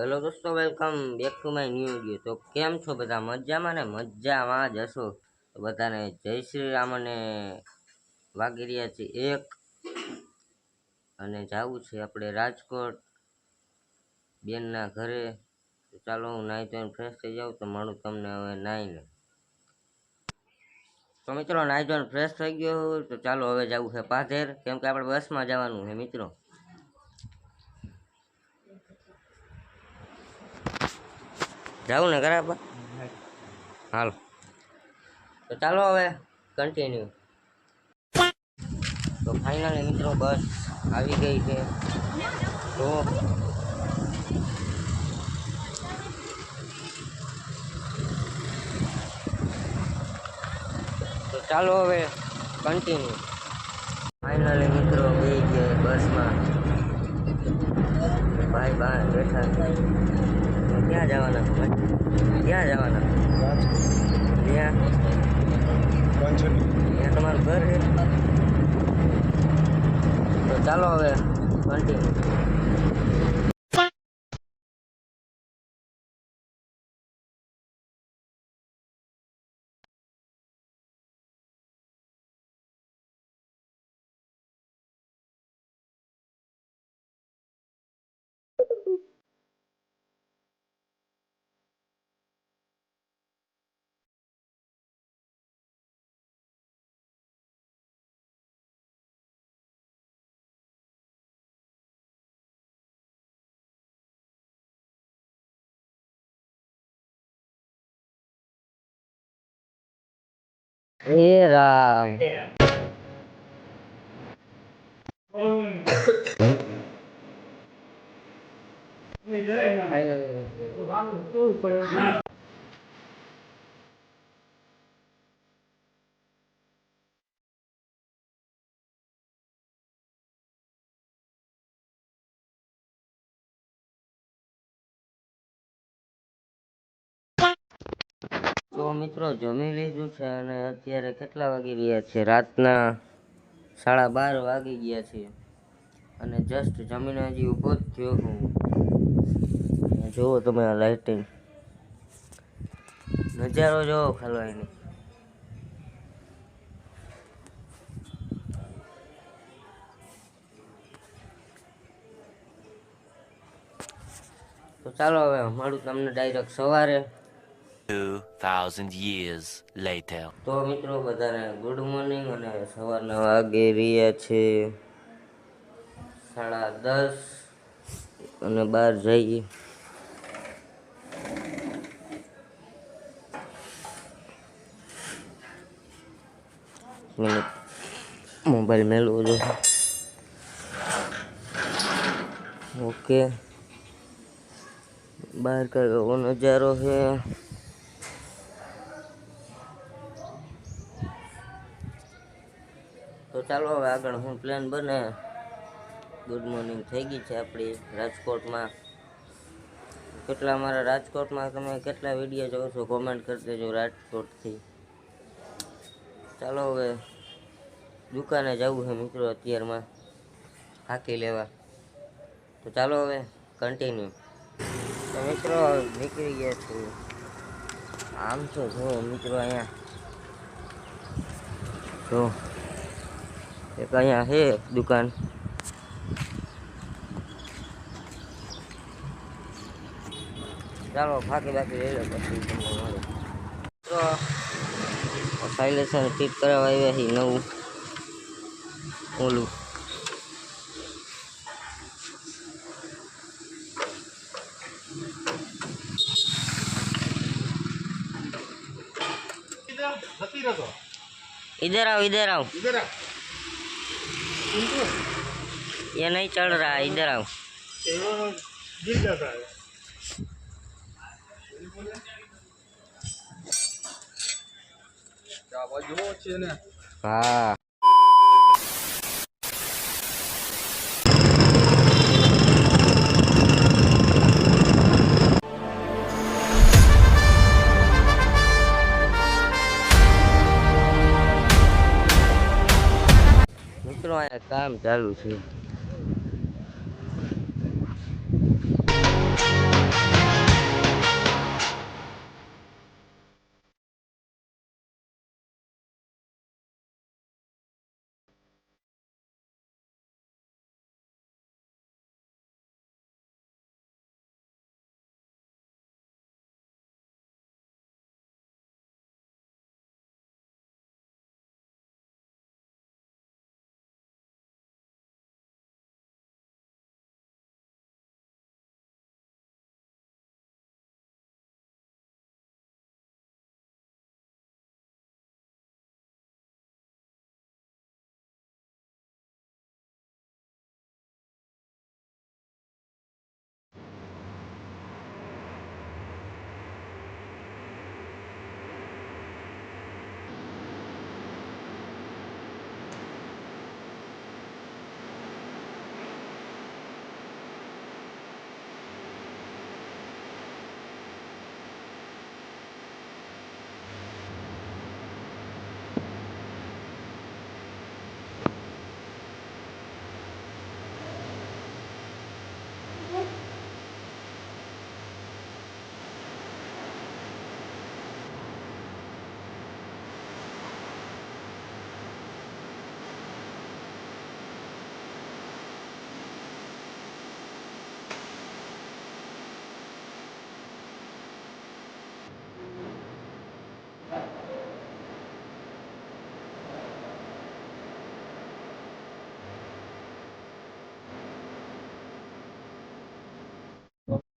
Hello દોસ્તો, welcome back to my new video. તો કેમ છો બધા? મજામાં ને? મજામાં જ હશો તો બધાને જય શ્રી રામ। અને વાગી રહ્યા છે 1 અને જવું છે આપણે રાજકોટ બેનના ઘરે। તો ચાલો હું નાહી ધોઈને ફ્રેશ થઈ જાઉં તો મળું તમને હવે નાહીને। તો મિત્રો નાહી ધોઈને ફ્રેશ થઈ ગયો તો ચાલો હવે જવું છે પાધેર, કેમ કે આપણે બસમાં જવાનું છે મિત્રો। જાવું ને બરાબર, હાલો તો ચાલો હવે કન્ટિન્યુ। તો ફાઇનલી મિત્રો બસ આવી ગઈ છે। તો ચાલો હવે કન્ટિન્યુ। ફાઇનલી મિત્રો બેસી ગયા બસમાં, ભાઈ બહાર બેઠા છે। ક્યાં જવાના? ક્યાં જવાના? ત્યાં તમારું ઘર છે? તો ચાલો હવે કન્ટિન્યુ। એ રામ, તો મિત્રો જમી લીધું છે અને અત્યારે કેટલા વાગી રહ્યા છે? રાતના 12:30 વાગી ગયા છે અને જસ્ટ જમીને હજી ઊભો જ થયો હું। જુઓ તમે આ લાઇટિંગ નજારો જોવો ખાલો એની। તો ચાલો હવે મળું તમને ડાયરેક્ટ સવારે। 2000 years later. તો મિત્રો બધાને ગુડ મોર્નિંગ અને સવારના વાગી રહ્યા છે 10:30 અને બહાર જઈએ। મોબાઈલ મેળવો જો, ઓકે બહાર કઈ એવો નજારો છે। તો ચાલો હવે આગળ હું પ્લાન બને। ગુડ મોર્નિંગ થઈ ગઈ છે આપણી રાજકોટમાં। કેટલા અમારા રાજકોટમાં તમે કેટલા વિડીયો જોવો છો કોમેન્ટ કરી દેજો રાજકોટથી। ચાલો હવે દુકાને જવું છે મિત્રો અત્યારમાં થાકી લેવા। તો ચાલો હવે કન્ટિન્યુ। તો મિત્રો નીકળી ગયા છું। આમ તો જો મિત્રો અહીંયા જો એક અહીંયા છે દુકાન, ચાલો ફાકી બાકી લઈ લો પછી તમને મળે। તો સાયલેન્સર ફિટ કરાવવા આવ્યા છે નવું ઓલું। इधर आओ, इधर आओ, ये नहीं चढ़ रहा है, इधर आओ। गिर जाता है। क्या बाजू છે ને? हाँ મિત્રો અહીંયા કામ ચાલુ છે।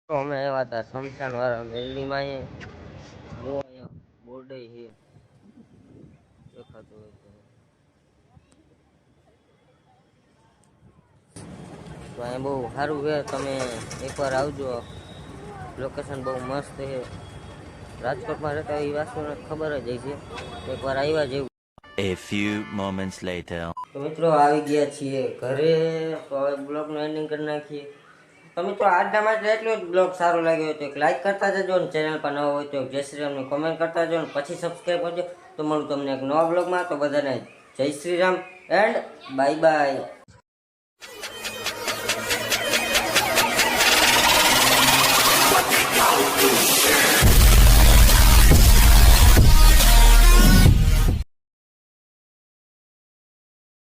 તો અમે આવ્યા હતા શમશાન વાળા મેલડીમાં જો અહીંયા બોર્ડ છે દેખાતું હોય તો અહીંયા બહુ સારું છે તમે એકવાર આવજો લોકેશન બહુ મસ્ત છે રાજકોટમાં રહેતા એ વાસ્તુને ખબર જ હશે એકવાર આવ્યા જેવું. A few moments later. તો મિત્રો આવી ગયા છીએ ઘરે તો હવે બ્લોગનું એન્ડિંગ કરી નાખીએ. તો મિત્રો આજના માટે એટલો જ બ્લોગ સારો લાગ્યો હોય તો એક લાઈક કરતા જજો ને ચેનલ પર નવો હોય તો જય શ્રી રામની કોમેન્ટ કરતા જજો ને પછી સબસ્ક્રાઈબ કરજો. તો મળું તમને એક નવા બ્લોગમાં. તો બધાને જય Shri Ram and bye bye.